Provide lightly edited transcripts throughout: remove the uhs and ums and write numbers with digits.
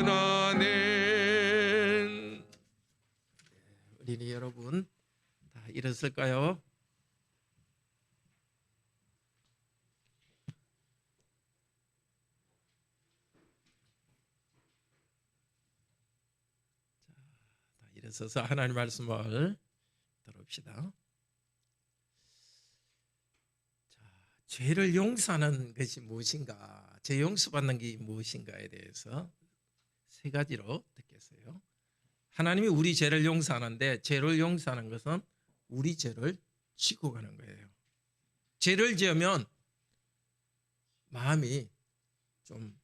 전하네. 어린이 여러분 다 일었을까요? 다 일어서서 하나님 말씀을 들읍시다. 죄를 용서하는 것이 무엇인가, 죄 용서받는 게 무엇인가에 대해서 세 가지로 듣겠어요. 하나님이 우리 죄를 용서하는데, 죄를 용서하는 것은 우리 죄를 지고 가는 거예요. 죄를 지으면 마음이 좀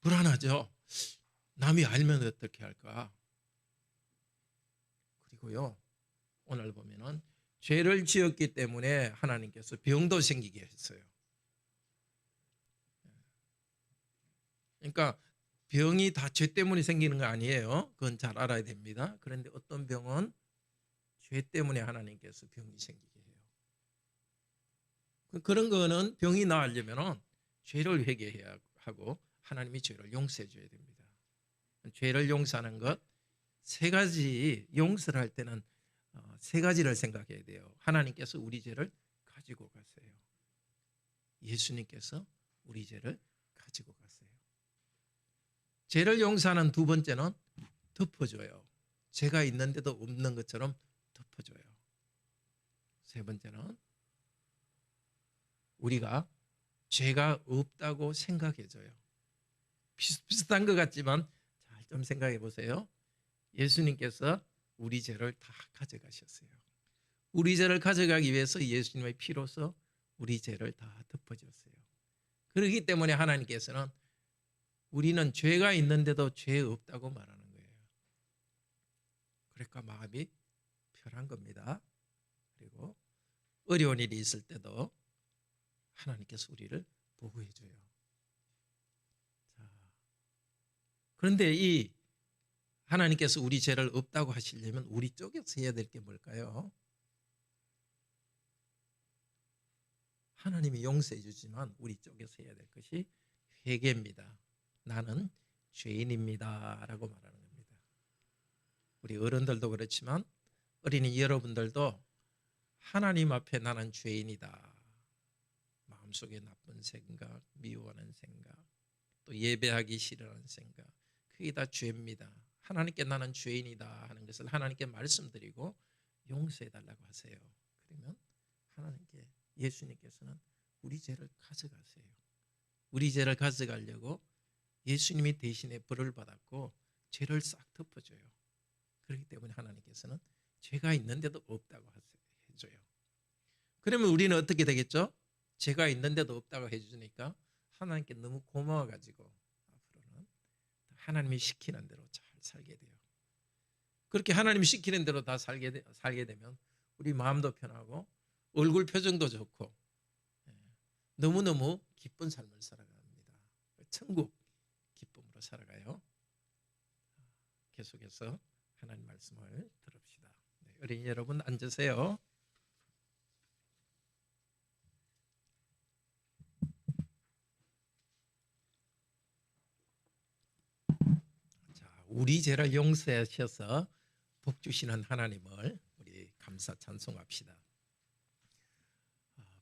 불안하죠. 남이 알면 어떻게 할까? 그리고요, 오늘 보면은 죄를 지었기 때문에 하나님께서 병도 생기게 했어요. 그러니까 병이 다 죄 때문에 생기는 거 아니에요. 그건 잘 알아야 됩니다. 그런데 어떤 병은 죄 때문에 하나님께서 병이 생기게 해요. 그런 거는 병이 나으려면 죄를 회개해야 하고 하나님이 죄를 용서해 줘야 됩니다. 죄를 용서하는 것 세 가지, 용서를 할 때는 세 가지를 생각해야 돼요. 하나님께서 우리 죄를 가지고 가세요. 예수님께서 우리 죄를 가지고 가세요. 죄를 용서하는 두 번째는 덮어줘요. 죄가 있는데도 없는 것처럼 덮어줘요. 세 번째는 우리가 죄가 없다고 생각해줘요. 비슷한 것 같지만 잘 좀 생각해 보세요. 예수님께서 우리 죄를 다 가져가셨어요. 우리 죄를 가져가기 위해서 예수님의 피로서 우리 죄를 다 덮어줬어요. 그렇기 때문에 하나님께서는 우리는 죄가 있는데도 죄 없다고 말하는 거예요. 그러니까 마음이 편한 겁니다. 그리고 어려운 일이 있을 때도 하나님께서 우리를 보호해 줘요. 그런데 이 하나님께서 우리 죄를 없다고 하시려면 우리 쪽에서 해야 될 게 뭘까요? 하나님이 용서해 주지만 우리 쪽에서 해야 될 것이 회개입니다. 나는 죄인입니다 라고 말하는 겁니다. 우리 어른들도 그렇지만 어린이 여러분들도 하나님 앞에 나는 죄인이다, 마음속에 나쁜 생각, 미워하는 생각, 또 예배하기 싫어하는 생각, 그게 다 죄입니다. 하나님께 나는 죄인이다 하는 것을 하나님께 말씀드리고 용서해 달라고 하세요. 그러면 하나님께, 예수님께서는 우리 죄를 가져가세요. 우리 죄를 가져가려고 예수님이 대신에 벌을 받았고 죄를 싹 덮어줘요. 그렇기 때문에 하나님께서는 죄가 있는데도 없다고 해줘요. 그러면 우리는 어떻게 되겠죠? 죄가 있는데도 없다고 해주니까 하나님께 너무 고마워가지고 앞으로는 하나님이 시키는 대로 잘 살게 돼요. 그렇게 하나님이 시키는 대로 다 살게 되면 우리 마음도 편하고 얼굴 표정도 좋고 너무너무 기쁜 삶을 살아갑니다. 천국 기쁨으로 살아가요. 계속해서 하나님 말씀을 들읍시다. 어린이 여러분 앉으세요. 자, 우리 죄를 용서하셔서 복 주시는 하나님을 우리 감사 찬송합시다.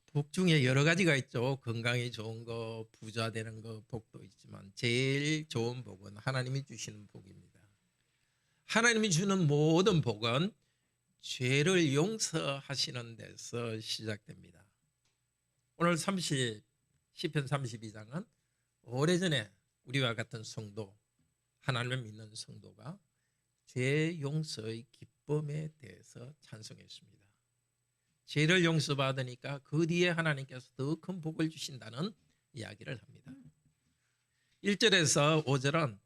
복 중에 여러 가지가 있죠. 건강이 좋은 거, 부자 되는 거, 복도 있지만 제일 좋은 복은 하나님이 주시는 복입니다. 하나님이 주는 모든 복은 죄를 용서하시는 데서 시작됩니다. 오늘 시편 32장은 오래전에 우리와 같은 성도, 하나님을 믿는 성도가 죄 용서의 기쁨에 대해서 찬송했습니다. 죄를 용서받으니까 그 뒤에 하나님께서 더 큰 복을 주신다는 이야기를 합니다. 1절에서 5절은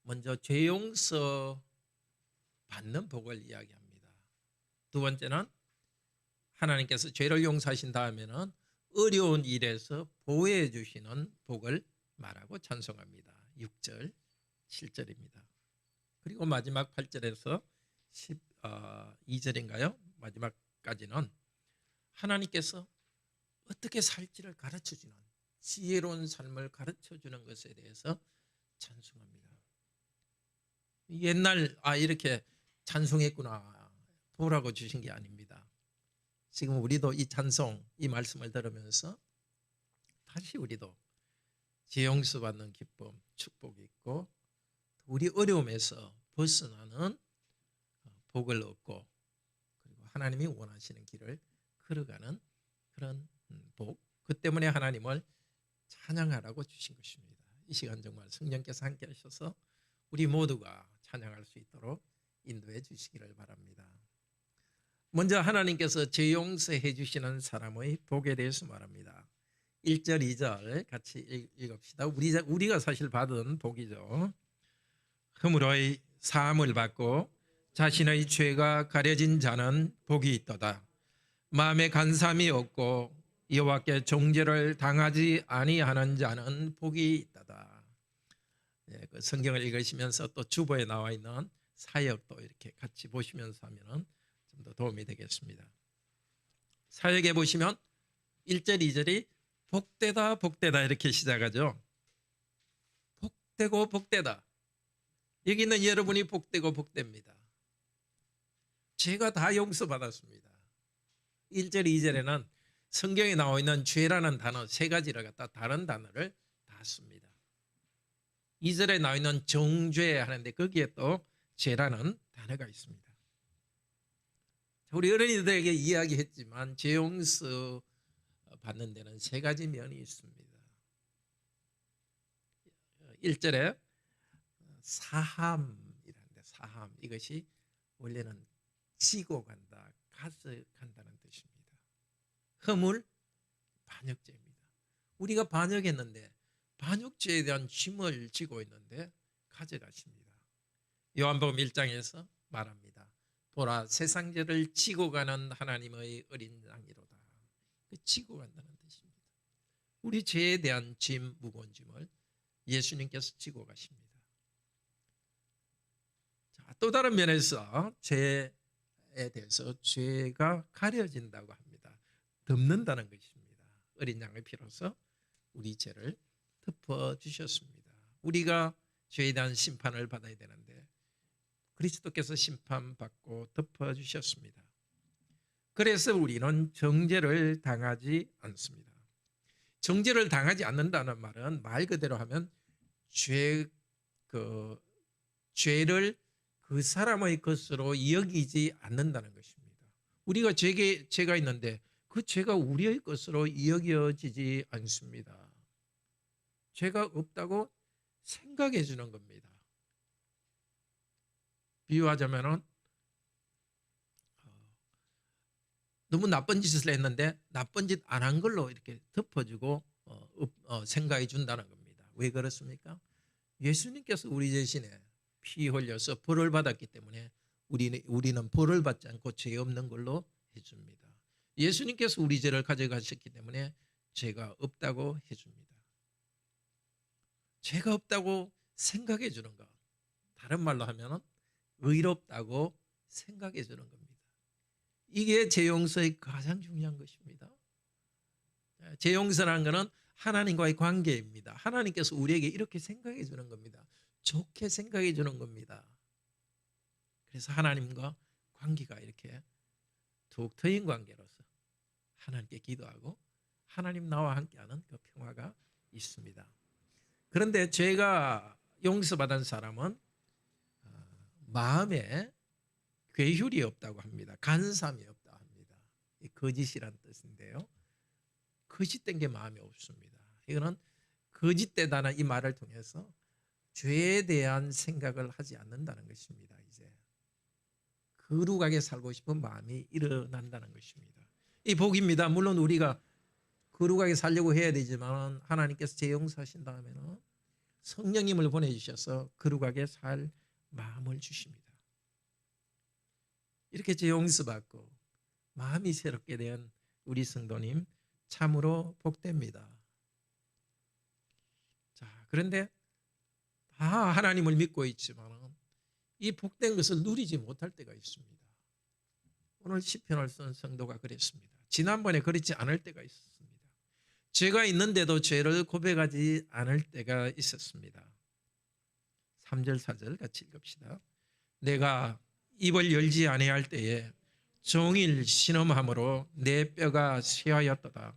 먼저 죄 용서 받는 복을 이야기합니다. 두 번째는 하나님께서 죄를 용서하신 다음에는 어려운 일에서 보호해 주시는 복을 말하고 찬송합니다. 6절, 7절입니다. 그리고 마지막 8절에서 12절인가요? 마지막까지는 하나님께서 어떻게 살지를 가르쳐주는, 지혜로운 삶을 가르쳐주는 것에 대해서 찬송합니다. 옛날 이렇게 찬송했구나 보라고 주신 게 아닙니다. 지금 우리도 이 찬송, 이 말씀을 들으면서 다시 우리도 죄 용서받는 기쁨, 축복이 있고 우리 어려움에서 벗어나는 복을 얻고 그리고 하나님이 원하시는 길을 걸어가는 그런 복, 그 때문에 하나님을 찬양하라고 주신 것입니다. 이 시간 정말 성령께서 함께 하셔서 우리 모두가 찬양할 수 있도록 인도해 주시기를 바랍니다. 먼저 하나님께서 죄 용서해 주시는 사람의 복에 대해서 말합니다. 1절, 2절 같이 읽읍시다. 우리가 사실 받은 복이죠. 허물의 사함을 받고 자신의 죄가 가려진 자는 복이 있도다. 마음에 간삼이 없고 여호와께 정죄를 당하지 아니하는 자는 복이 있도다. 그 성경을 읽으시면서 또 주보에 나와 있는 사역도 이렇게 같이 보시면서 하면 좀 더 도움이 되겠습니다. 사역에 보시면 1절, 2절이 복되다 복되다 이렇게 시작하죠. 복되고 복되다. 여기는 여러분이 복되고 복됩니다. 죄가 다 용서받았습니다. 1절, 2절에는 성경에 나와 있는 죄라는 단어 세 가지를 갖다 다른 단어를 다 씁니다. 2절에 나와 있는 정죄 하는데 거기에 또 죄라는 단어가 있습니다. 우리 어린이들에게 이야기했지만 죄 용서 받는 데는 세 가지 면이 있습니다. 1절에 사함이라는데 사함 이것이 원래는 지고 간다, 가져간다는 뜻입니다. 허물, 반역죄입니다. 우리가 반역했는데 반역죄에 대한 짐을 지고 있는데 가져가십니다. 요한복음 1장에서 말합니다. 보라 세상 죄를 지고 가는 하나님의 어린 양이로다. 지고 간다는 뜻입니다. 우리 죄에 대한 짐, 무거운 짐을 예수님께서 지고 가십니다. 자, 또 다른 면에서 죄에 대해서 죄가 가려진다고 합니다. 덮는다는 것입니다. 어린 양의 피로서 우리 죄를 덮어주셨습니다. 우리가 죄에 대한 심판을 받아야 되는데 그리스도께서 심판받고 덮어주셨습니다. 그래서 우리는 정죄를 당하지 않습니다. 정죄를 당하지 않는다는 말은 말 그대로 하면 죄를 그 사람의 것으로 여기지 않는다는 것입니다. 우리가 죄가 있는데 그 죄가 우리의 것으로 여겨지지 않습니다. 죄가 없다고 생각해 주는 겁니다. 비유하자면은 너무 나쁜 짓을 했는데 나쁜 짓 안 한 걸로 이렇게 덮어주고 생각해 준다는 겁니다. 왜 그렇습니까? 예수님께서 우리 대신에 피 흘려서 벌을 받았기 때문에 우리는 벌을 받지 않고 죄 없는 걸로 해줍니다. 예수님께서 우리 죄를 가져가셨기 때문에 죄가 없다고 해줍니다. 죄가 없다고 생각해 주는 것. 다른 말로 하면 의롭다고 생각해 주는 겁니다. 이게 죄 용서의 가장 중요한 것입니다. 죄 용서라는 것은 하나님과의 관계입니다. 하나님께서 우리에게 이렇게 생각해 주는 겁니다. 좋게 생각해 주는 겁니다. 그래서 하나님과 관계가 이렇게 더욱 트인 관계로서 하나님께 기도하고 하나님 나와 함께하는 그 평화가 있습니다. 그런데 죄가 용서받은 사람은 마음에 괴휼이 없다고 합니다. 간삼이 없다고 합니다. 거짓이란 뜻인데요. 거짓된 게 마음에 없습니다. 이거는 거짓되다는 이 말을 통해서 죄에 대한 생각을 하지 않는다는 것입니다. 이제 거룩하게 살고 싶은 마음이 일어난다는 것입니다. 이 복입니다. 물론 우리가 거룩하게 살려고 해야 되지만 하나님께서 죄 용서하신 다음에는 성령님을 보내주셔서 거룩하게 살 마음을 주십니다. 이렇게 죄 용서받고 마음이 새롭게 된 우리 성도님 참으로 복됩니다. 자, 그런데 다 하나님을 믿고 있지만 이 복된 것을 누리지 못할 때가 있습니다. 오늘 시편을 쓴 성도가 그랬습니다. 지난번에 그렇지 않을 때가 있었습니다. 죄가 있는데도 죄를 고백하지 않을 때가 있었습니다. 3절 4절 같이 읽읍시다. 내가 입을 열지 아니할 때에 종일 신음함으로 내 뼈가 쇠하였도다.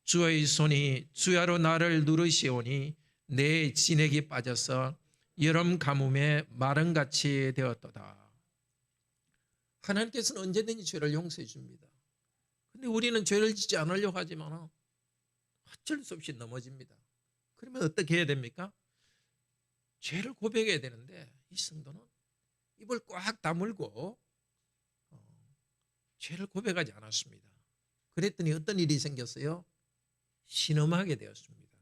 주의 손이 주야로 나를 누르시오니 내 진액이 빠져서 여름 가뭄에 마른같이 되었도다. 하나님께서는 언제든지 죄를 용서해 줍니다. 근데 우리는 죄를 짓지 않으려고 하지만 어쩔 수 없이 넘어집니다. 그러면 어떻게 해야 됩니까? 죄를 고백해야 되는데 이 성도는 입을 꽉 다물고 죄를 고백하지 않았습니다. 그랬더니 어떤 일이 생겼어요? 신음하게 되었습니다.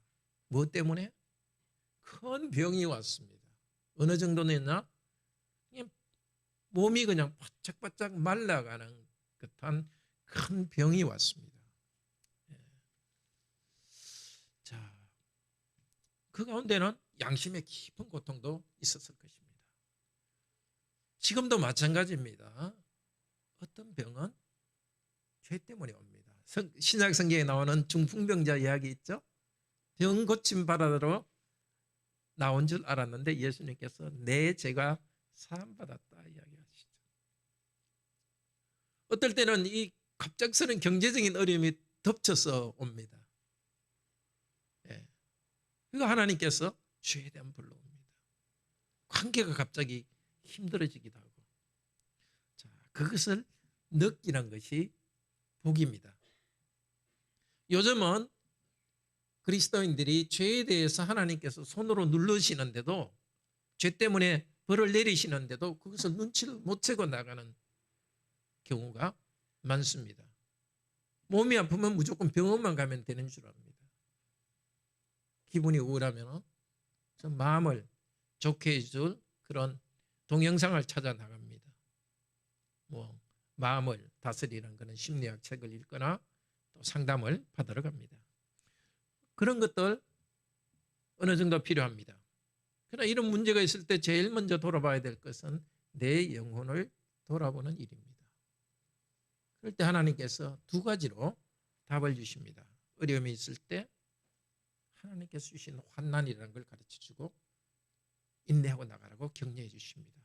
무엇 때문에? 큰 병이 왔습니다. 어느 정도였나? 몸이 그냥 바짝바짝 말라가는 듯한 큰 병이 왔습니다. 자, 그 가운데는 양심의 깊은 고통도 있었을 것입니다. 지금도 마찬가지입니다. 어떤 병은 죄 때문에 옵니다. 신약 성경에 나오는 중풍병자 이야기 있죠? 병 고침 받으러 나온 줄 알았는데 예수님께서 내 죄가 사함받았다 이야기하시죠. 어떨 때는 이 갑작스러운 경제적인 어려움이 덮쳐서 옵니다. 그리고 하나님께서 죄에 대한 불러옵니다. 관계가 갑자기 힘들어지기도 하고. 자, 그것을 느끼는 것이 복입니다. 요즘은 그리스도인들이 죄에 대해서 하나님께서 손으로 누르시는데도 죄 때문에 벌을 내리시는데도 그것을 눈치를 못 채고 나가는 경우가 많습니다. 몸이 아프면 무조건 병원만 가면 되는 줄 압니다. 기분이 우울하면 좀 마음을 좋게 해줄 그런 동영상을 찾아 나갑니다. 마음을 다스리는 그런 심리학 책을 읽거나 또 상담을 받으러 갑니다. 그런 것들 어느 정도 필요합니다. 그러나 이런 문제가 있을 때 제일 먼저 돌아봐야 될 것은 내 영혼을 돌아보는 일입니다. 그럴 때 하나님께서 두 가지로 답을 주십니다. 어려움이 있을 때 하나님께서 주신 환난이라는 걸 가르쳐주고 인내하고 나가라고 격려해 주십니다.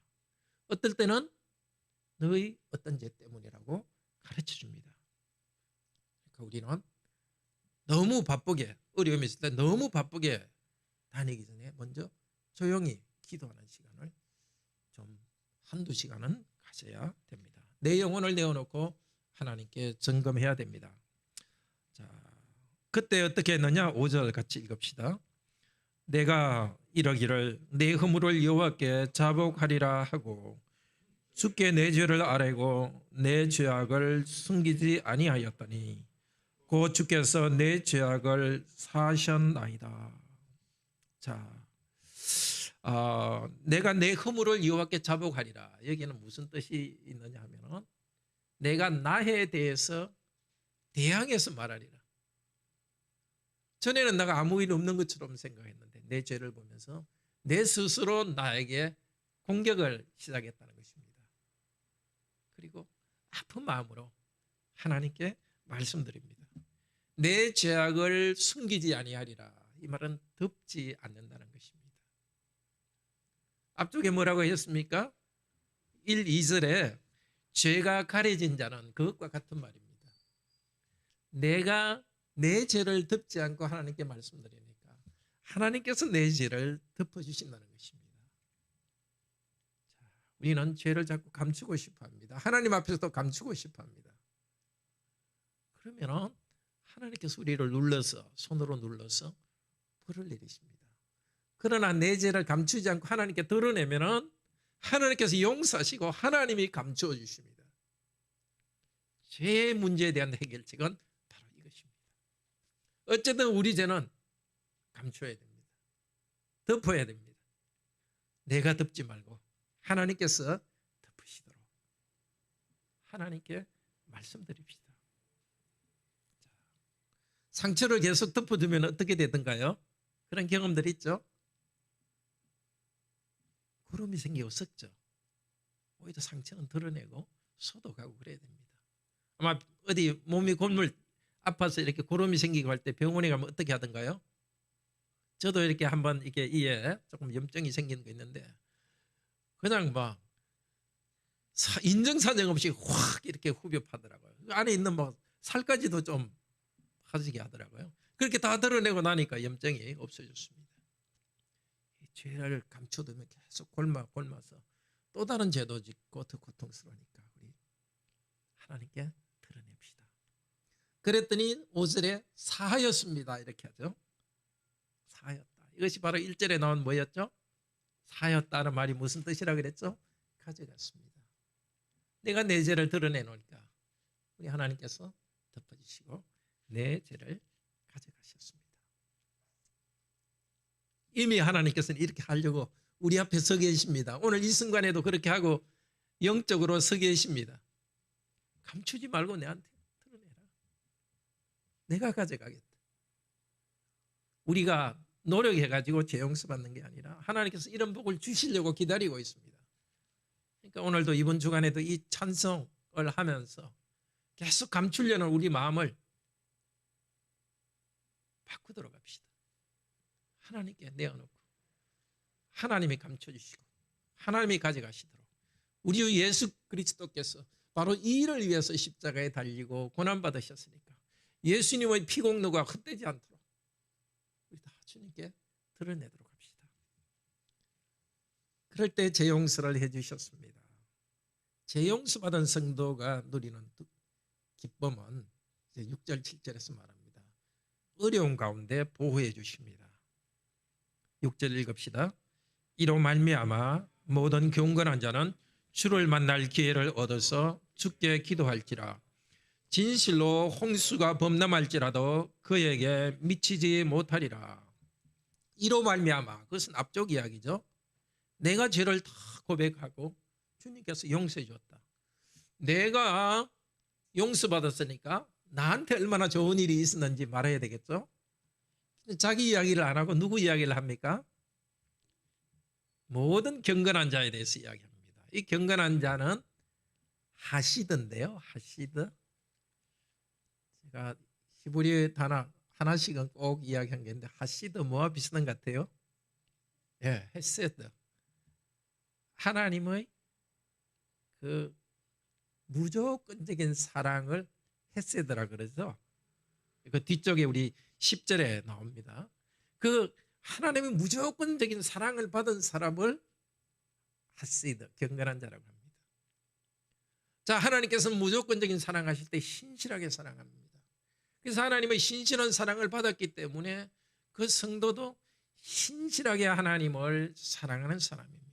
어떨 때는 너의 어떤 죄 때문이라고 가르쳐줍니다. 그러니까 우리는 너무 바쁘게 어려움이 있을 때 너무 바쁘게 다니기 전에 먼저 조용히 기도하는 시간을 좀 한두 시간은 가져야 됩니다. 내 영혼을 내어놓고 하나님께 점검해야 됩니다. 자, 그때 어떻게 했느냐? 5절 같이 읽읍시다. 내가 이러기를 내 허물을 여호와께 자복하리라 하고 주께 내 죄를 아뢰고 내 죄악을 숨기지 아니하였더니 곧 주께서 내 죄악을 사하셨나이다. 자, 내가 내 허물을 여호와께 자복하리라. 여기는 무슨 뜻이 있느냐 하면은 내가 나에 대해서 대항해서 말하리라. 전에는 내가 아무 일 없는 것처럼 생각했는데 내 죄를 보면서 내 스스로 나에게 공격을 시작했다는 것입니다. 그리고 아픈 마음으로 하나님께 말씀드립니다. 내 죄악을 숨기지 아니하리라. 이 말은 덮지 않는다는 것입니다. 앞쪽에 뭐라고 했습니까? 1, 2절에 죄가 가려진 자는 그것과 같은 말입니다. 내가 내 죄를 덮지 않고 하나님께 말씀드리니까 하나님께서 내 죄를 덮어주신다는 것입니다. 자, 우리는 죄를 자꾸 감추고 싶어 합니다. 하나님 앞에서도 감추고 싶어 합니다. 그러면 하나님께서 우리를 눌러서 손으로 눌러서 벌을 내리십니다. 그러나 내 죄를 감추지 않고 하나님께 드러내면 하나님께서 용서하시고 하나님이 감추어 주십니다. 죄의 문제에 대한 해결책은 바로 이것입니다. 어쨌든 우리 죄는 감춰야 됩니다. 덮어야 됩니다. 내가 덮지 말고 하나님께서 덮으시도록 하나님께 말씀드립시다. 자, 상처를 계속 덮어두면 어떻게 되던가요? 그런 경험들 있죠? 구름이 생기고 썩죠. 오히려 상처는 드러내고 소독하고 그래야 됩니다. 아마 어디 몸이 골물 아파서 이렇게 구름이 생기고 할 때 병원에 가면 어떻게 하던가요? 저도 이렇게 한번 이게 이에 조금 염증이 생긴 거 있는데 그냥 막 인정사정 없이 확 이렇게 후벼 파더라고요. 그 안에 있는 뭐 살까지도 좀 파지게 하더라고요. 그렇게 다 드러내고 나니까 염증이 없어졌습니다. 죄를 감춰두면 계속 골마서 또 다른 죄도 짓고 더 고통스러우니까 우리 하나님께 드러냅시다. 그랬더니 5절에 사하였습니다 이렇게 하죠. 사하였다. 이것이 바로 1절에 나온 뭐였죠? 사하였다는 말이 무슨 뜻이라 그랬죠? 가져갔습니다. 내가 내 죄를 드러내놓으니까 우리 하나님께서 덮어주시고 내 죄를 가져가셨습니다. 이미 하나님께서는 이렇게 하려고 우리 앞에 서 계십니다. 오늘 이 순간에도 그렇게 하고 영적으로 서 계십니다. 감추지 말고 내한테 드러내라. 내가 가져가겠다. 우리가 노력해가지고 죄 용서받는 게 아니라 하나님께서 이런 복을 주시려고 기다리고 있습니다. 그러니까 오늘도 이번 주간에도 이 찬송을 하면서 계속 감추려는 우리 마음을 바꾸도록 합시다. 하나님께 내어놓고 하나님이 감춰주시고 하나님이 가져가시도록 우리 주 예수 그리스도께서 바로 이 일을 위해서 십자가에 달리고 고난받으셨으니까 예수님의 피공로가 헛되지 않도록 우리 다 주님께 드러내도록 합시다. 그럴 때 죄 용서를 해주셨습니다. 죄 용서받은 성도가 누리는 기쁨은 6절 7절에서 말합니다. 어려운 가운데 보호해 주십니다. 6절 읽읍시다. 이로 말미암아 모든 경건한 자는 주를 만날 기회를 얻어서 주께 기도할지라. 진실로 홍수가 범람할지라도 그에게 미치지 못하리라. 이로 말미암아, 그것은 앞쪽 이야기죠. 내가 죄를 다 고백하고 주님께서 용서해 줬다. 내가 용서받았으니까 나한테 얼마나 좋은 일이 있었는지 말해야 되겠죠. 자기 이야기를 안 하고 누구 이야기를 합니까? 모든 경건한 자에 대해서 이야기합니다. 이 경건한 자는 하시드인데요. 하시드. 제가 히브리 단어 하나씩은 꼭 이야기한 게 있는데 하시드 뭐와 비슷한 것 같아요? 예, 헤세드. 하나님의 그 무조건적인 사랑을 헤세드라 그러죠. 그 뒤쪽에 우리 10절에 나옵니다. 그 하나님의 무조건적인 사랑을 받은 사람을 하시드, 경건한 자라고 합니다. 자, 하나님께서는 무조건적인 사랑하실 때 신실하게 사랑합니다. 그래서 하나님의 신실한 사랑을 받았기 때문에 그 성도도 신실하게 하나님을 사랑하는 사람입니다.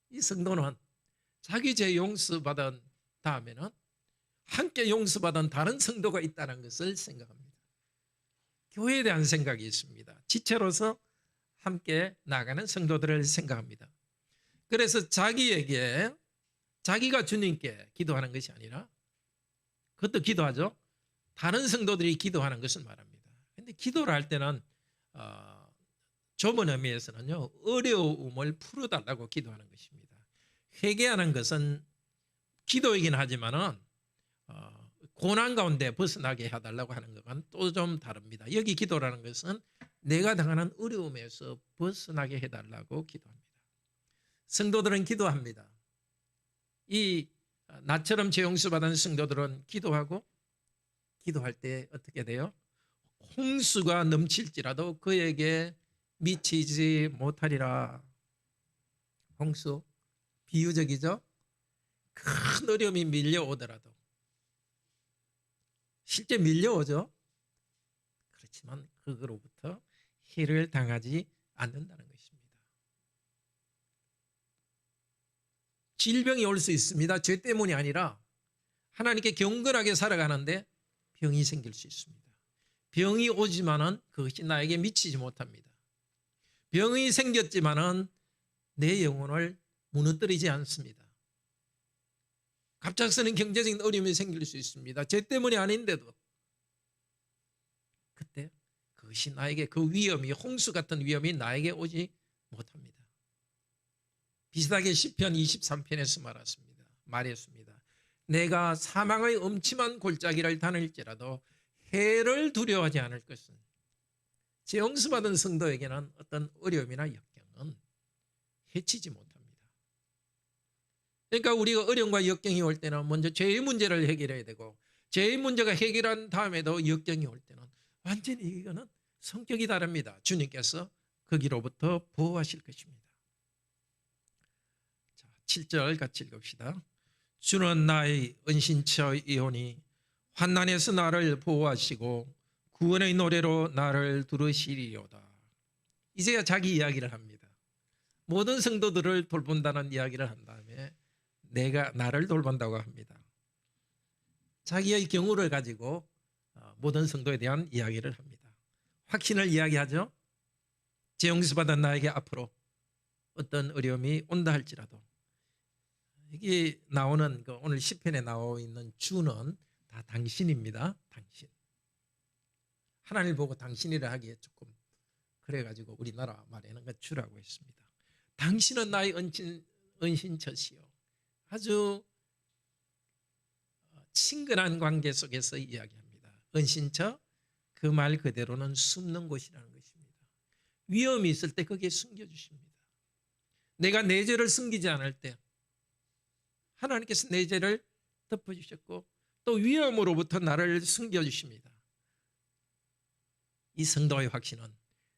이 성도는 자기 죄 용서받은 다음에는 함께 용서받은 다른 성도가 있다는 것을 생각합니다. 교회에 대한 생각이 있습니다. 지체로서 함께 나가는 성도들을 생각합니다. 그래서 자기에게 자기가 주님께 기도하는 것이 아니라 그것도 기도하죠. 다른 성도들이 기도하는 것을 말합니다. 그런데 기도를 할 때는 좁은 의미에서는요, 어려움을 풀어달라고 기도하는 것입니다. 회개하는 것은 기도이긴 하지만은 고난 가운데 벗어나게 해달라고 하는 것과는 또 좀 다릅니다. 여기 기도라는 것은 내가 당하는 어려움에서 벗어나게 해달라고 기도합니다. 성도들은 기도합니다. 이 나처럼 죄 용서받은 성도들은 기도하고 기도할 때 어떻게 돼요? 홍수가 넘칠지라도 그에게 미치지 못하리라. 홍수 비유적이죠. 큰 어려움이 밀려오더라도 실제 밀려오죠. 그렇지만 그거로부터 해를 당하지 않는다는 것입니다. 질병이 올 수 있습니다. 죄 때문이 아니라 하나님께 경건하게 살아가는데 병이 생길 수 있습니다. 병이 오지만은 그것이 나에게 미치지 못합니다. 병이 생겼지만은 내 영혼을 무너뜨리지 않습니다. 갑작스런 경제적인 어려움이 생길 수 있습니다. 죄 때문이 아닌데도 그때 그것이 나에게 그 위험이 홍수 같은 위험이 나에게 오지 못합니다. 비슷하게 시편 23편에서 말했습니다. 내가 사망의 음침한 골짜기를 다닐지라도 해를 두려워하지 않을 것은 재용서받은 성도에게는 어떤 어려움이나 역경은 해치지 못합니다. 그러니까 우리가 어려움과 역경이 올 때는 먼저 죄의 문제를 해결해야 되고, 죄의 문제가 해결한 다음에도 역경이 올 때는 완전히 이거는 성격이 다릅니다. 주님께서 거기로부터 보호하실 것입니다. 자, 7절 같이 읽읍시다. 주는 나의 은신처이오니 환난에서 나를 보호하시고 구원의 노래로 나를 두르시리로다. 이제야 자기 이야기를 합니다. 모든 성도들을 돌본다는 이야기를 한 다음에 내가 나를 돌본다고 합니다. 자기의 경우를 가지고 모든 성도에 대한 이야기를 합니다. 확신을 이야기하죠. 재용서받은 나에게 앞으로 어떤 어려움이 온다 할지라도, 여기 나오는 오늘 시편에 나와 있는 주는 다 당신입니다. 당신. 하나님을 보고 당신이라 하기에 조금 그래가지고 우리나라 말에는 주라고 했습니다. 당신은 나의 은신처시요. 아주 친근한 관계 속에서 이야기합니다. 은신처, 그 말 그대로는 숨는 곳이라는 것입니다. 위험이 있을 때 거기에 숨겨주십니다. 내가 내 죄를 숨기지 않을 때 하나님께서 내 죄를 덮어주셨고 또 위험으로부터 나를 숨겨주십니다. 이 성도의 확신은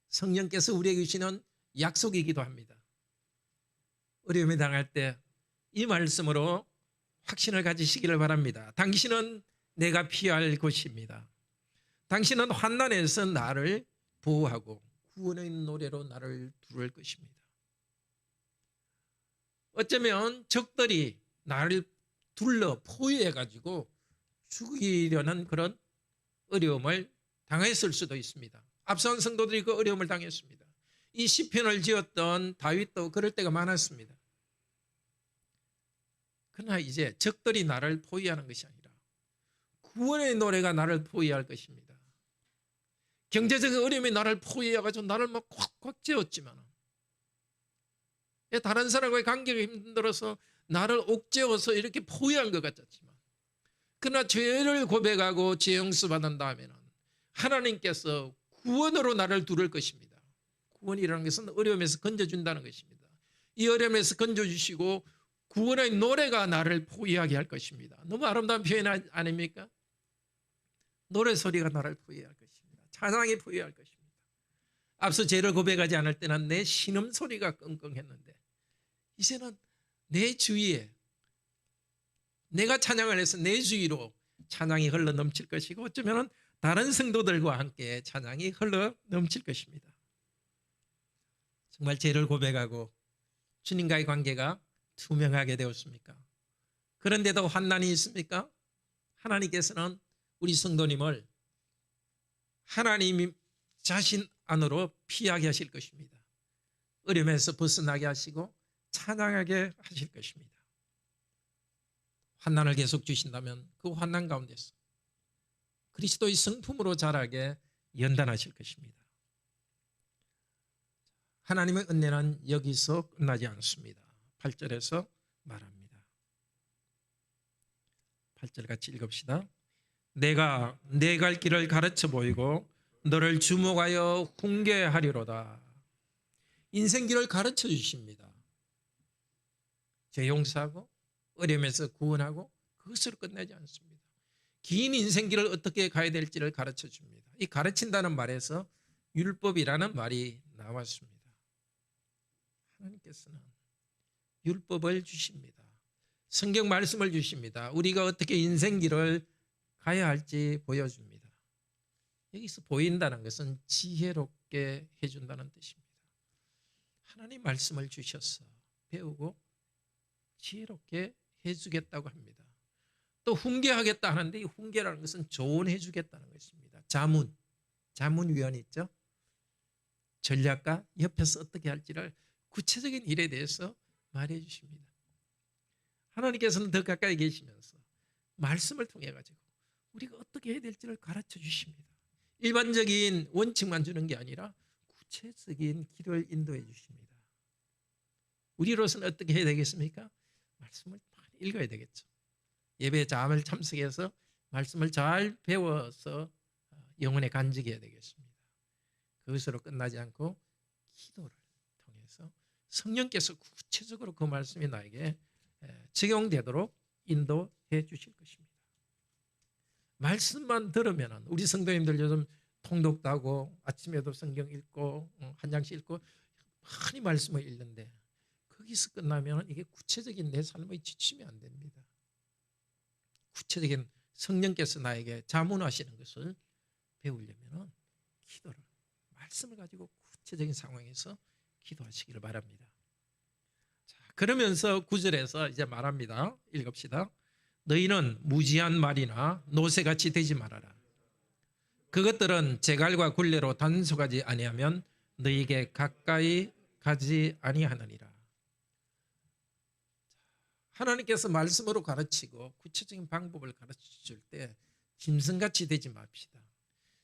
성령께서 우리에게 주시는 약속이기도 합니다. 어려움에 당할 때 이 말씀으로 확신을 가지시기를 바랍니다. 당신은 내가 피할 곳입니다. 당신은 환난에서 나를 보호하고 구원의 노래로 나를 두를 것입니다. 어쩌면 적들이 나를 둘러 포위해가지고 죽이려는 그런 어려움을 당했을 수도 있습니다. 앞선 성도들이 그 어려움을 당했습니다. 이 시편을 지었던 다윗도 그럴 때가 많았습니다. 그러나 이제 적들이 나를 포위하는 것이 아니라 구원의 노래가 나를 포위할 것입니다. 경제적인 어려움이 나를 포위해가지고 나를 막 꽉꽉 쥐었지만, 다른 사람과의 관계가 힘들어서 나를 옥죄어서 이렇게 포위한 것 같았지만, 그러나 죄를 고백하고 죄 용서받은 다음에는 하나님께서 구원으로 나를 두를 것입니다. 구원이라는 것은 어려움에서 건져준다는 것입니다. 이 어려움에서 건져주시고 구원의 노래가 나를 포위하게 할 것입니다. 너무 아름다운 표현 아닙니까? 노래 소리가 나를 포위할 것입니다. 찬양이 포위할 것입니다. 앞서 죄를 고백하지 않을 때는 내 신음소리가 끙끙했는데 이제는 내 주위에, 내가 찬양을 해서 내 주위로 찬양이 흘러 넘칠 것이고 어쩌면 다른 성도들과 함께 찬양이 흘러 넘칠 것입니다. 정말 죄를 고백하고 주님과의 관계가 투명하게 되었습니까? 그런데도 환난이 있습니까? 하나님께서는 우리 성도님을 하나님 자신 안으로 피하게 하실 것입니다. 어려움에서 벗어나게 하시고 찬양하게 하실 것입니다. 환난을 계속 주신다면 그 환난 가운데서 그리스도의 성품으로 자라게 연단하실 것입니다. 하나님의 은혜는 여기서 끝나지 않습니다. 8절에서 말합니다. 8절 같이 읽읍시다. 내가 내 갈 길을 가르쳐 보이고 너를 주목하여 훈계하리로다. 인생길을 가르쳐 주십니다. 죄 용서하고 어려움에서 구원하고 그것으로 끝나지 않습니다. 긴 인생길을 어떻게 가야 될지를 가르쳐 줍니다. 이 가르친다는 말에서 율법이라는 말이 나왔습니다. 하나님께서는 율법을 주십니다. 성경 말씀을 주십니다. 우리가 어떻게 인생길을 가야 할지 보여줍니다. 여기서 보인다는 것은 지혜롭게 해준다는 뜻입니다. 하나님 말씀을 주셔서 배우고 지혜롭게 해주겠다고 합니다. 또 훈계하겠다 하는데 이 훈계라는 것은 조언해 주겠다는 것입니다. 자문위원 있죠? 전략가 옆에서 어떻게 할지를 구체적인 일에 대해서 말해 주십니다. 하나님께서는 더 가까이 계시면서 말씀을 통해 가지고 우리가 어떻게 해야 될지를 가르쳐 주십니다. 일반적인 원칙만 주는 게 아니라 구체적인 길을 인도해 주십니다. 우리로서는 어떻게 해야 되겠습니까? 말씀을 많이 읽어야 되겠죠. 예배에 잘 참석해서 말씀을 잘 배워서 영혼에 간직해야 되겠습니다. 그것으로 끝나지 않고 기도를 통해서 성령께서 구체적으로 그 말씀이 나에게 적용되도록 인도해 주실 것입니다. 말씀만 들으면 우리 성도님들 요즘 통독도 하고 아침에도 성경 읽고 한 장씩 읽고 많이 말씀을 읽는데 거기서 끝나면 이게 구체적인 내 삶의 지침이 안 됩니다. 구체적인 성령께서 나에게 자문하시는 것을 배우려면 기도를 말씀을 가지고 구체적인 상황에서 기도하시기를 바랍니다. 자, 그러면서 9절에서 이제 말합니다. 읽읍시다. 너희는 무지한 말이나 노새같이 되지 말아라. 그것들은 제갈과 굴레로 단속하지 아니하면 너희에게 가까이 가지 아니하느니라. 하나님께서 말씀으로 가르치고 구체적인 방법을 가르쳐 때 짐승같이 되지 맙시다.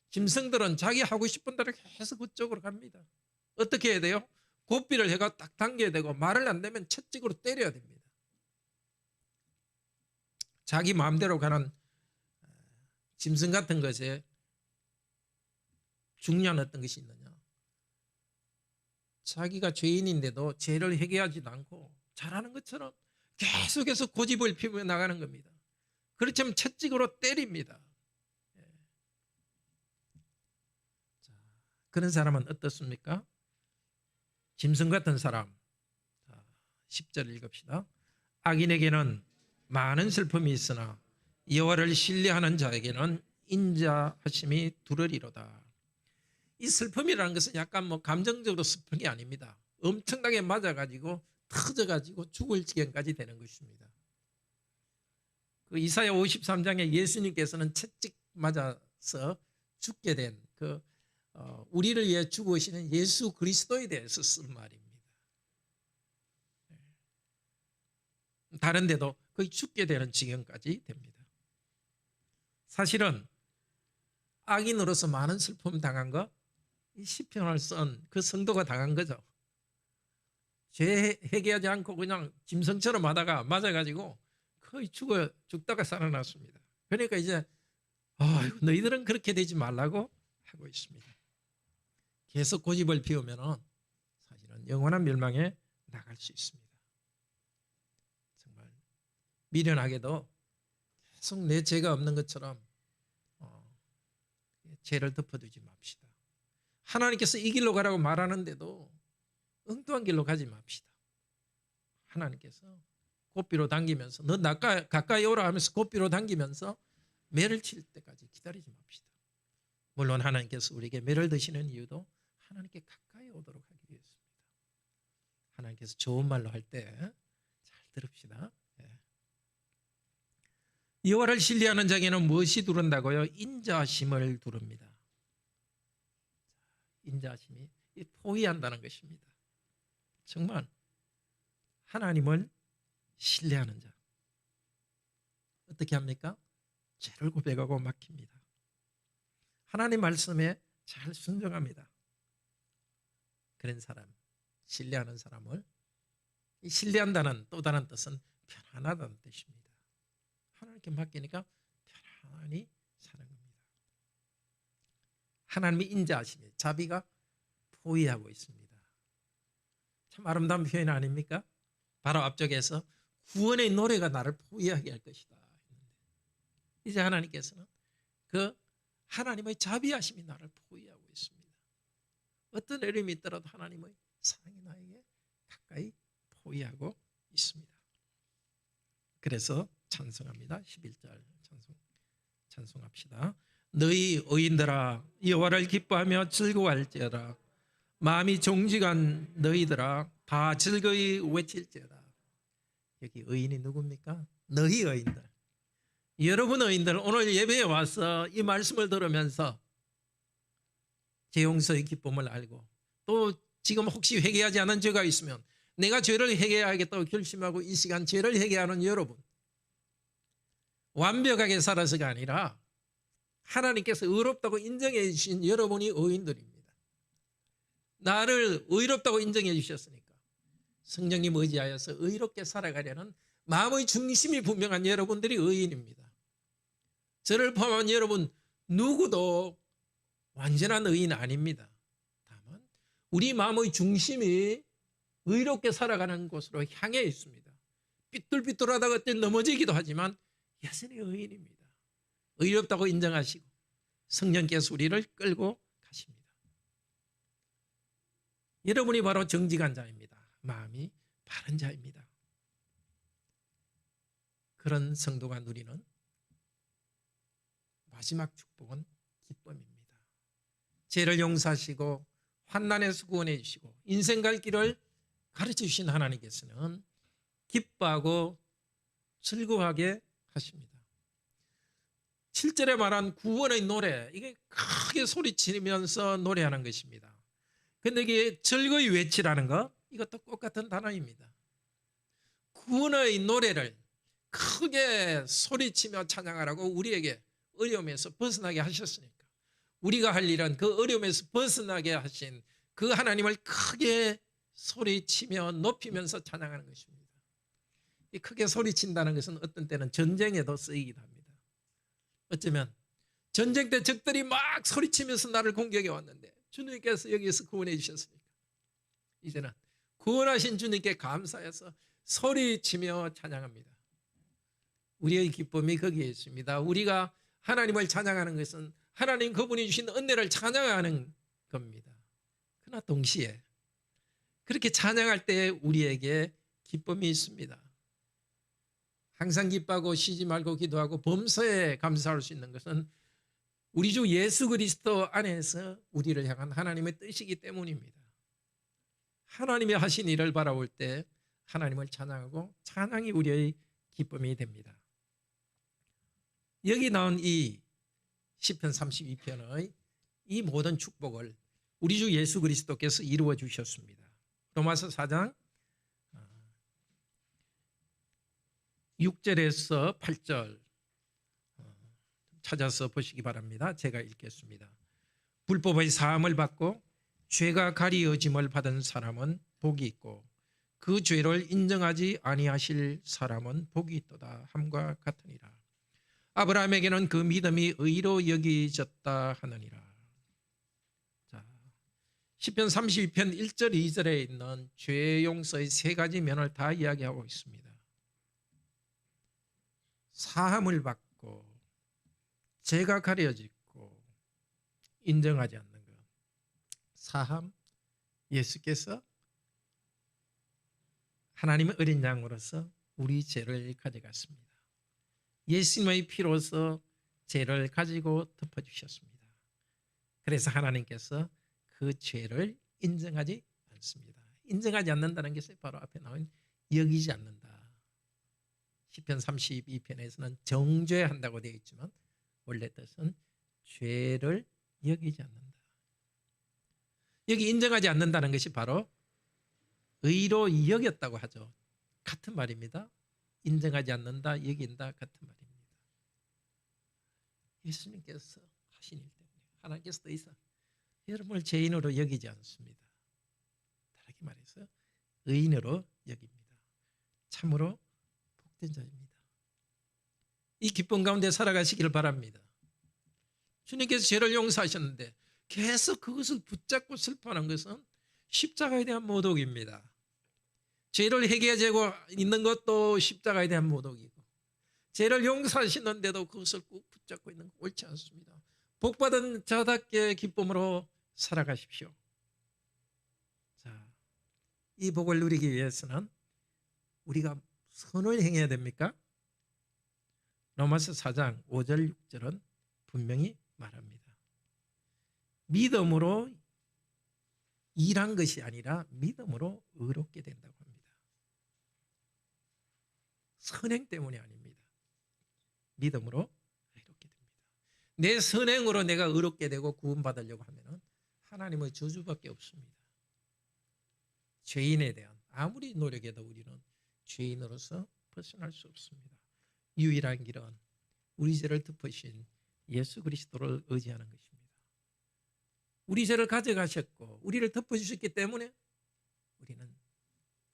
짐승들은 자기 하고 싶은 대로 계속 그쪽으로 갑니다. 어떻게 해야 돼요? 고삐를 해가 딱 당겨야 되고 말을 안 되면 채찍으로 때려야 됩니다. 자기 마음대로 가는 짐승 같은 것에 중요한 어떤 것이 있느냐? 자기가 죄인인데도 죄를 회개하지도 않고 잘하는 것처럼 계속해서 고집을 피우며 나가는 겁니다. 그렇지만 채찍으로 때립니다. 자, 그런 사람은 어떻습니까? 짐승 같은 사람. 10절 읽읍시다. 악인에게는 많은 슬픔이 있으나 여호와를 신뢰하는 자에게는 인자하심이 두르리로다. 이 슬픔이라는 것은 약간 감정적으로 슬픈 게 아닙니다. 엄청나게 맞아가지고 터져가지고 죽을 지경까지 되는 것입니다. 그 이사야 53장에 예수님께서는 채찍 맞아서 죽게 된 우리를 위해 죽으시는 예수 그리스도에 대해서 쓴 말입니다. 다른 데도 거의 죽게 되는 지경까지 됩니다. 사실은 악인으로서 많은 슬픔 당한 거, 이 시편을 쓴 그 성도가 당한 거죠. 죄 회개하지 않고 그냥 짐승처럼 하다가 맞아가지고 거의 죽다가 살아났습니다. 그러니까 이제 너희들은 그렇게 되지 말라고 하고 있습니다. 계속 고집을 피우면 사실은 영원한 멸망에 나갈 수 있습니다. 정말 미련하게도 계속 내 죄가 없는 것처럼 죄를 덮어두지 맙시다. 하나님께서 이 길로 가라고 말하는데도 엉뚱한 길로 가지 맙시다. 하나님께서 고삐로 당기면서 너 가까이 오라 하면서 고삐로 당기면서 매를 칠 때까지 기다리지 맙시다. 물론 하나님께서 우리에게 매를 드시는 이유도 하나님께 가까이 오도록 하기 위해서입니다. 하나님께서 좋은 말로 할 때 잘 들읍시다. 여호와를 신뢰하는 자에게는 무엇이 두른다고요? 인자심을 두릅니다. 인자심이 포기한다는 것입니다. 정말 하나님을 신뢰하는 자 어떻게 합니까? 죄를 고백하고 맡깁니다. 하나님 말씀에 잘 순종합니다. 그런 사람, 신뢰하는 사람을, 신뢰한다는 또 다른 뜻은 편안하다는 뜻입니다. 하나님께 맡기니까 편안히 사는 겁니다. 하나님이 인자하심이 자비가 포위하고 있습니다. 참 아름다운 표현 아닙니까? 바로 앞쪽에서 구원의 노래가 나를 포위하게 할 것이다. 이제 하나님께서는 그 하나님의 자비하심이 나를 포위하고 있습니다. 어떤 어려움이 있더라도 하나님의 사랑이 나에게 가까이 포위하고 있습니다. 그래서 찬송합니다. 11절 찬송합시다. 너희 의인들아 여호와를 기뻐하며 즐거워할지어다. 마음이 종직한 너희들아 다 즐거이 외칠지어다. 여기 의인이 누굽니까? 너희 의인들. 여러분 의인들 오늘 예배에 와서 이 말씀을 들으면서 제 용서의 기쁨을 알고 또 지금 혹시 회개하지 않은 죄가 있으면 내가 죄를 회개하겠다고 결심하고 이 시간 죄를 회개하는 여러분, 완벽하게 살아서가 아니라 하나님께서 의롭다고 인정해 주신 여러분이 의인들입니다. 나를 의롭다고 인정해 주셨으니까 성령님 의지하여서 의롭게 살아가려는 마음의 중심이 분명한 여러분들이 의인입니다. 저를 포함한 여러분 누구도 완전한 의인 아닙니다. 우리 마음의 중심이 의롭게 살아가는 곳으로 향해 있습니다. 삐뚤삐뚤하다가 그때 넘어지기도 하지만 여전히 의인입니다. 의롭다고 인정하시고 성령께서 우리를 끌고 가십니다. 여러분이 바로 정직한 자입니다. 마음이 바른 자입니다. 그런 성도가 누리는 마지막 축복은 기쁨입니다. 죄를 용서하시고 환난에서 구원해 주시고 인생 갈 길을 가르쳐 주신 하나님께서는 기뻐하고 즐거워하게 하십니다. 7절에 말한 구원의 노래, 이게 크게 소리치면서 노래하는 것입니다. 그런데 이게 즐거이 외치라는 거, 이것도 똑같은 단어입니다. 구원의 노래를 크게 소리치며 찬양하라고 우리에게 어려움에서 벗어나게 하셨으니까 우리가 할 일은 그 어려움에서 벗어나게 하신 그 하나님을 크게 소리치며 높이면서 찬양하는 것입니다. 이 크게 소리친다는 것은 어떤 때는 전쟁에도 쓰이기도 합니다. 어쩌면 전쟁 때 적들이 막 소리치면서 나를 공격해 왔는데 주님께서 여기서 구원해 주셨으니까 이제는 구원하신 주님께 감사해서 소리치며 찬양합니다. 우리의 기쁨이 거기에 있습니다. 우리가 하나님을 찬양하는 것은 하나님 그분이 주신 은혜를 찬양하는 겁니다. 그러나 동시에 그렇게 찬양할 때 우리에게 기쁨이 있습니다. 항상 기뻐하고 쉬지 말고 기도하고 범사에 감사할 수 있는 것은 우리 주 예수 그리스도 안에서 우리를 향한 하나님의 뜻이기 때문입니다. 하나님이 하신 일을 바라볼 때 하나님을 찬양하고 찬양이 우리의 기쁨이 됩니다. 여기 나온 이 시편 32편의 이 모든 축복을 우리 주 예수 그리스도께서 이루어 주셨습니다. 로마서 4장 6절에서 8절 찾아서 보시기 바랍니다. 제가 읽겠습니다. 불법의 사함을 받고 죄가 가리어짐을 받은 사람은 복이 있고 그 죄를 인정하지 아니하실 사람은 복이 있도다 함과 같으니라. 아브라함에게는 그 믿음이 의로 여기졌다 하느니라. 자, 시편 32편 1절 2절에 있는 죄 용서의 세 가지 면을 다 이야기하고 있습니다. 사함을 받고 죄가 가려지고 인정하지 않는 것. 사함, 예수께서 하나님의 어린 양으로서 우리 죄를 가져갔습니다. 예수님의 피로서 죄를 가지고 덮어주셨습니다. 그래서 하나님께서 그 죄를 인정하지 않습니다. 인정하지 않는다는 것이 바로 앞에 나온 여기지 않는다. 시편 32편에서는 정죄한다고 되어 있지만 원래 뜻은 죄를 여기지 않는다. 여기 인정하지 않는다는 것이 바로 의로 여겼다고 하죠. 같은 말입니다. 인정하지 않는다, 여긴다 같은 말입니다. 예수님께서 하신 일 때문에 하나님께서 더 이상 여러분을 죄인으로 여기지 않습니다. 다르게 말해서 의인으로 여깁니다. 참으로 복된 자입니다. 이 기쁨 가운데 살아가시기를 바랍니다. 주님께서 죄를 용서하셨는데 계속 그것을 붙잡고 슬퍼하는 것은 십자가에 대한 모독입니다. 죄를 해결하고 있는 것도 십자가에 대한 모독이고 죄를 용서하시는데도 그것을 꼭 붙잡고 있는 거 옳지 않습니다. 복받은 자답게 기쁨으로 살아가십시오. 자, 이 복을 누리기 위해서는 우리가 선을 행해야 됩니까? 로마서 4장 5절 6절은 분명히 말합니다. 믿음으로 일한 것이 아니라 믿음으로 의롭게 된다고 합니다. 선행 때문이 아닙니다. 믿음으로 의롭게 됩니다. 내 선행으로 내가 의롭게 되고 구원받으려고 하면 하나님의 저주밖에 없습니다. 죄인에 대한 아무리 노력해도 우리는 죄인으로서 벗어날 수 없습니다. 유일한 길은 우리 죄를 덮으신 예수 그리스도를 의지하는 것입니다. 우리 죄를 가져가셨고 우리를 덮어주셨기 때문에 우리는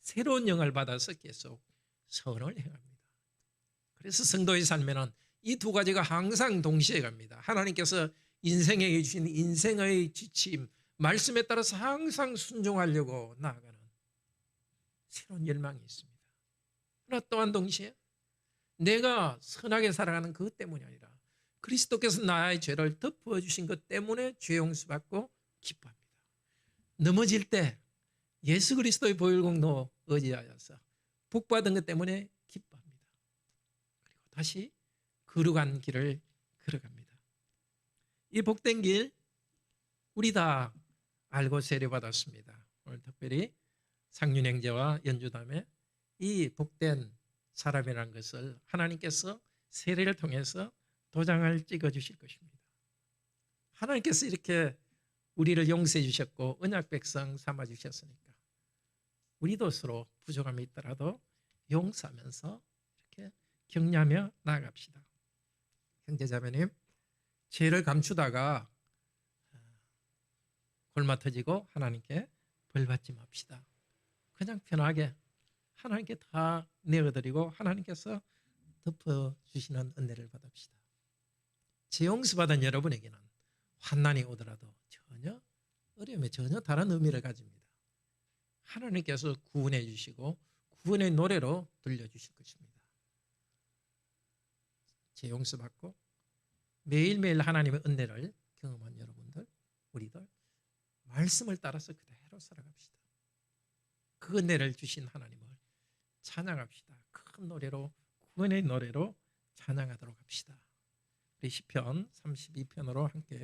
새로운 영을 받아서 계속 선을 행합니다. 그래서 성도의 삶에는 이 두 가지가 항상 동시에 갑니다. 하나님께서 인생에게 주신 인생의 지침, 말씀에 따라서 항상 순종하려고 나아가는 새로운 열망이 있습니다. 그러나 또한 동시에 내가 선하게 살아가는 그것 때문이 아니라 그리스도께서 나의 죄를 덮어주신 것 때문에 죄 용서받고 기뻐합니다. 넘어질 때 예수 그리스도의 보혈공로 의지하여서 복받은 것 때문에 기뻐합니다. 그리고 다시 거룩한 길을 걸어갑니다. 이 복된 길 우리 다 알고 세례받았습니다. 오늘 특별히 상륜행제와 연주담에 이 복된 사람이라는 것을 하나님께서 세례를 통해서 도장을 찍어주실 것입니다. 하나님께서 이렇게 우리를 용서해 주셨고 언약 백성 삼아 주셨으니까 우리도 서로 부족함이 있더라도 용서하면서 이렇게 격려하며 나아갑시다. 형제자매님, 죄를 감추다가 골마 터지고 하나님께 벌받지 맙시다. 그냥 편하게 하나님께 다 내어드리고 하나님께서 덮어주시는 은혜를 받읍시다. 죄 용서받은 여러분에게는 환난이 오더라도 전혀 어려움에 전혀 다른 의미를 가집니다. 하나님께서 구원해 주시고 구원의 노래로 들려주실 것입니다. 죄 용서받고 매일매일 하나님의 은혜를 경험한 여러분들, 우리들 말씀을 따라서 그대로 살아갑시다. 그 은혜를 주신 하나님을 찬양합시다. 큰 노래로 구원의 노래로 찬양하도록 합시다. 우리 시편 32편으로 함께